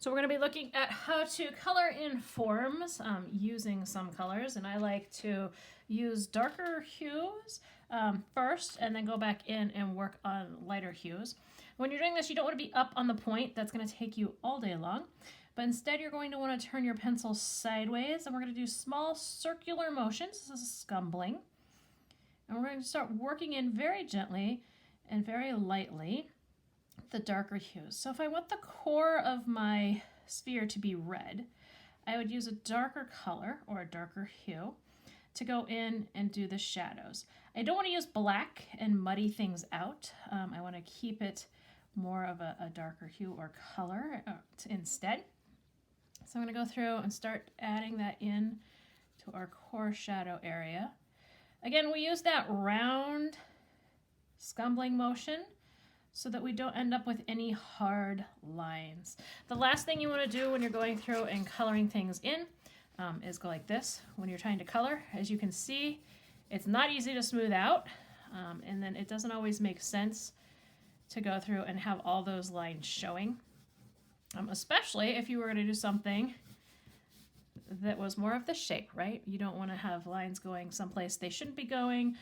So we're going to be looking at how to color in forms using some colors, and I like to use darker hues first and then go back in and work on lighter hues. When you're doing this, you don't want to be up on the point. That's going to take you all day long. But instead, you're going to want to turn your pencil sideways, and we're going to do small circular motions. This is scumbling. And we're going to start working in very gently and very lightly the darker hues. So if I want the core of my sphere to be red, I would use a darker color or a darker hue to go in and do the shadows. I don't want to use black and muddy things out. I want to keep it more of a darker hue or color instead. So I'm going to go through and start adding that in to our core shadow area. Again, we use that round scumbling motion so that we don't end up with any hard lines. The last thing you want to do when you're going through and coloring things in is go like this when you're trying to color. As you can see, it's not easy to smooth out, and then it doesn't always make sense to go through and have all those lines showing, especially if you were going to do something that was more of the shape, right? You don't want to have lines going someplace they shouldn't be going.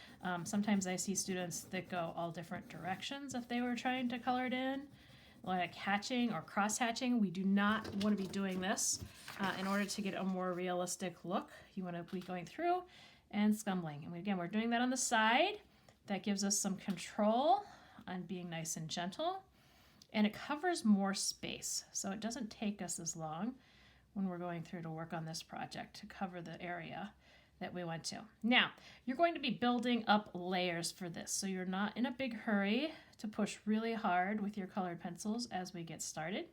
Sometimes I see students that go all different directions if they were trying to color it in, like hatching or cross hatching. We do not want to be doing this in order to get a more realistic look. You want to be going through and scumbling. And again, we're doing that on the side. That gives us some control on being nice and gentle, and it covers more space, so it doesn't take us as long when we're going through to work on this project to cover the area that we went to. Now, you're going to be building up layers for this, so you're not in a big hurry to push really hard with your colored pencils as we get started.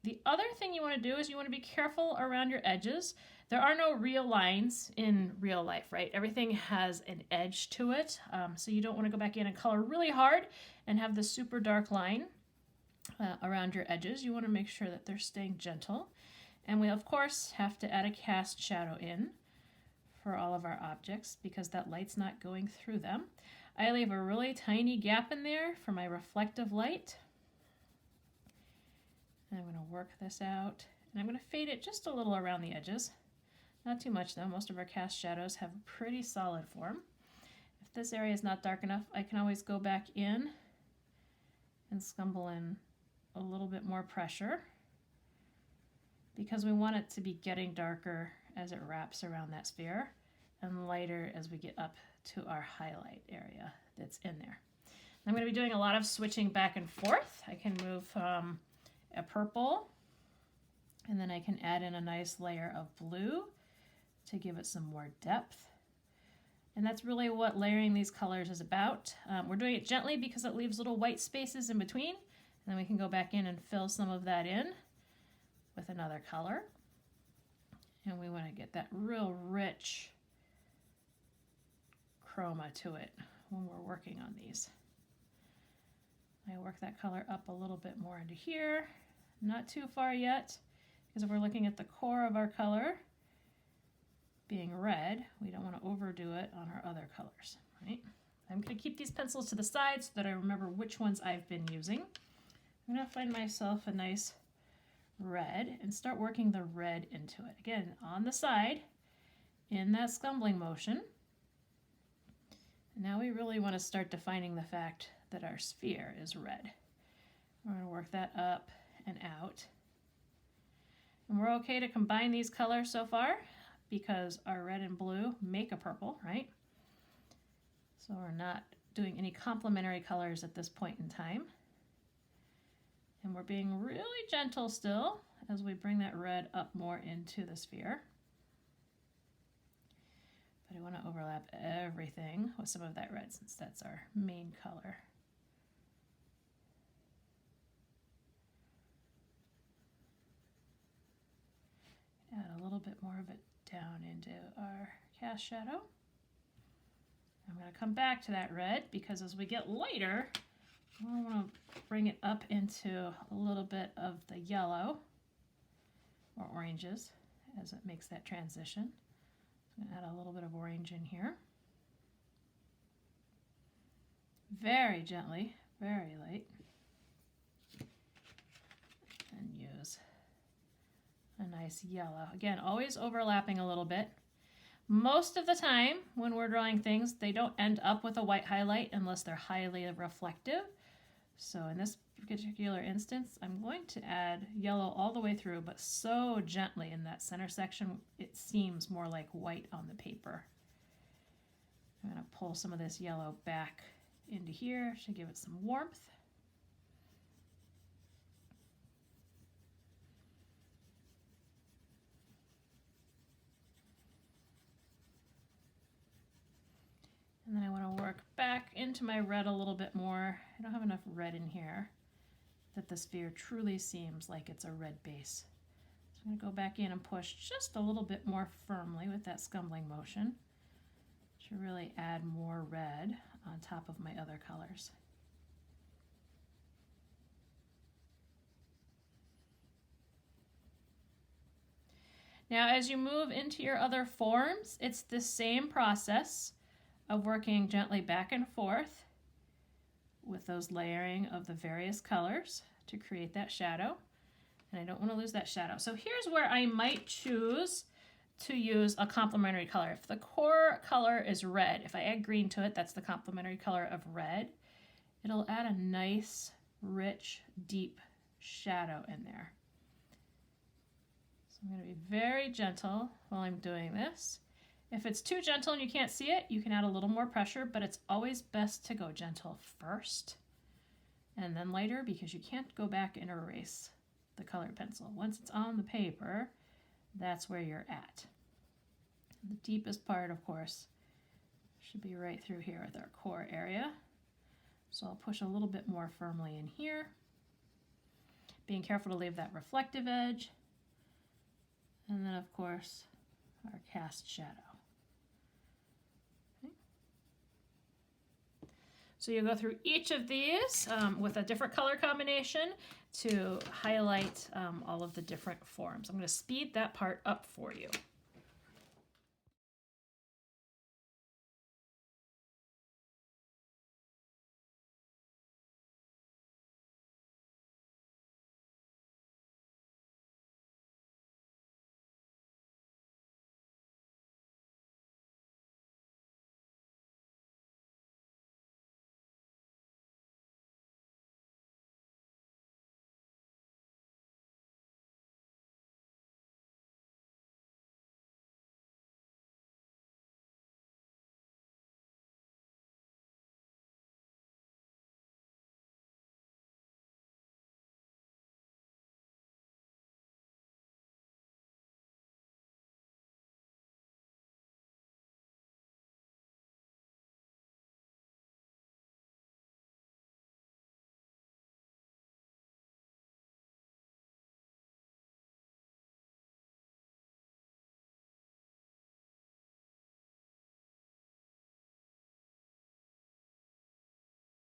The other thing you want to do is you want to be careful around your edges. There are no real lines in real life, right? Everything has an edge to it, so you don't want to go back in and color really hard and have the super dark line around your edges. You want to make sure that they're staying gentle. And we, of course, have to add a cast shadow in for all of our objects because that light's not going through them. I leave a really tiny gap in there for my reflective light. And I'm going to work this out. And I'm going to fade it just a little around the edges. Not too much, though. Most of our cast shadows have a pretty solid form. If this area is not dark enough, I can always go back in and scumble in a little bit more pressure, because we want it to be getting darker as it wraps around that sphere and lighter as we get up to our highlight area that's in there. I'm going to be doing a lot of switching back and forth. I can move a purple, and then I can add in a nice layer of blue to give it some more depth. And that's really what layering these colors is about. We're doing it gently because it leaves little white spaces in between, and then we can go back in and fill some of that in with another color. And we want to get that real rich chroma to it when we're working on these. I work that color up a little bit more into here, not too far yet, because if we're looking at the core of our color being red, we don't want to overdo it on our other colors, right? I'm going to keep these pencils to the side so that I remember which ones I've been using. I'm going to find myself a nice red and start working the red into it. Again, on the side, in that scumbling motion. And now we really want to start defining the fact that our sphere is red. We're going to work that up and out. And we're okay to combine these colors so far because our red and blue make a purple, right? So we're not doing any complementary colors at this point in time. And we're being really gentle still as we bring that red up more into the sphere. But I want to overlap everything with some of that red since that's our main color. Add a little bit more of it down into our cast shadow. I'm going to come back to that red because as we get lighter, I want to bring it up into a little bit of the yellow or oranges as it makes that transition. I'm going to add a little bit of orange in here. Very gently, very light. And use nice yellow. Again, always overlapping a little bit. Most of the time when we're drawing things, they don't end up with a white highlight unless they're highly reflective. So in this particular instance, I'm going to add yellow all the way through, but so gently in that center section, it seems more like white on the paper. I'm going to pull some of this yellow back into here to give it some warmth. And then I want to work back into my red a little bit more. I don't have enough red in here that the sphere truly seems like it's a red base. So I'm going to go back in and push just a little bit more firmly with that scumbling motion to really add more red on top of my other colors. Now, as you move into your other forms, it's the same process of working gently back and forth with those layering of the various colors to create that shadow. And I don't want to lose that shadow. So here's where I might choose to use a complementary color. If the core color is red, if I add green to it, that's the complementary color of red. It'll add a nice, rich, deep shadow in there. So I'm going to be very gentle while I'm doing this. If it's too gentle and you can't see it, you can add a little more pressure, but it's always best to go gentle first and then lighter, because you can't go back and erase the colored pencil. Once it's on the paper, that's where you're at. The deepest part, of course, should be right through here with our core area. So I'll push a little bit more firmly in here, being careful to leave that reflective edge. And then, of course, our cast shadow. Okay. So you go through each of these with a different color combination to highlight all of the different forms. I'm going to speed that part up for you.